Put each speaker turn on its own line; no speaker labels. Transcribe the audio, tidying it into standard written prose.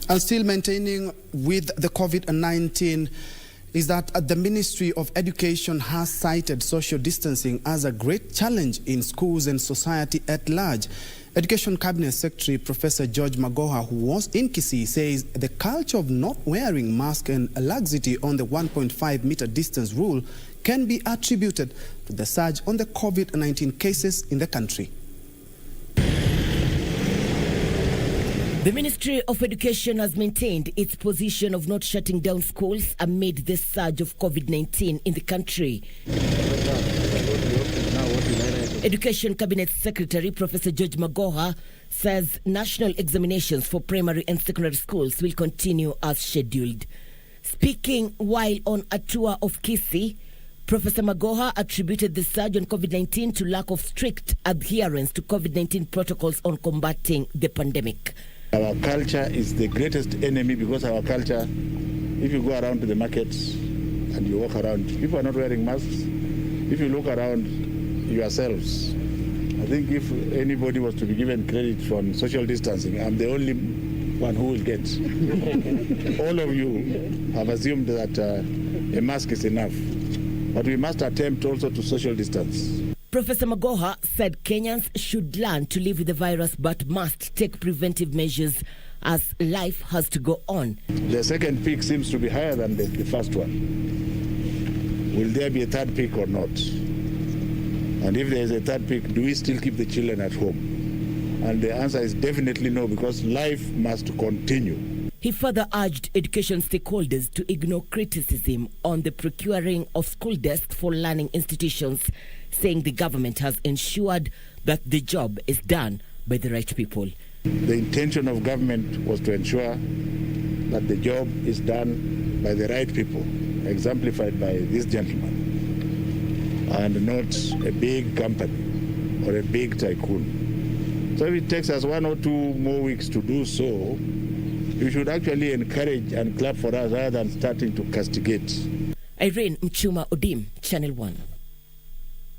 And still maintaining with the COVID-19 is that the Ministry of Education has cited social distancing as a great challenge in schools and society at large. Education Cabinet Secretary Professor George Magoha, who was in Kisii, says the culture of not wearing masks and laxity on the 1.5-meter distance rule can be attributed to the surge on the COVID-19 cases in the country.
The Ministry of Education has maintained its position of not shutting down schools amid the surge of COVID-19 in the country. Education Cabinet Secretary Professor George Magoha says national examinations for primary and secondary schools will continue as scheduled. Speaking while on a tour of Kisii, Professor Magoha attributed the surge on COVID-19 to lack of strict adherence to COVID-19 protocols on combating the pandemic.
Our culture is the greatest enemy, because our culture, if you go around to the markets and you walk around, people are not wearing masks. If you look around yourselves, I think if anybody was to be given credit for social distancing, I'm the only one who will get. All of you have assumed that a mask is enough, but we must attempt also to social distance.
Professor Magoha said Kenyans should learn to live with the virus but must take preventive measures as life has to go on.
The second peak seems to be higher than the first one. Will there be a third peak or not? And if there is a third peak, do we still keep the children at home? And the answer is definitely no, because life must continue.
He further urged education stakeholders to ignore criticism on the procuring of school desks for learning institutions, saying the government has ensured that the job is done by the right people.
The intention of government was to ensure that the job is done by the right people, exemplified by this gentleman, and not a big company or a big tycoon. So if it takes us 1 or 2 more weeks to do so, you should actually encourage and clap for us rather than starting to castigate.
Irene Mchuma Odim, Channel 1.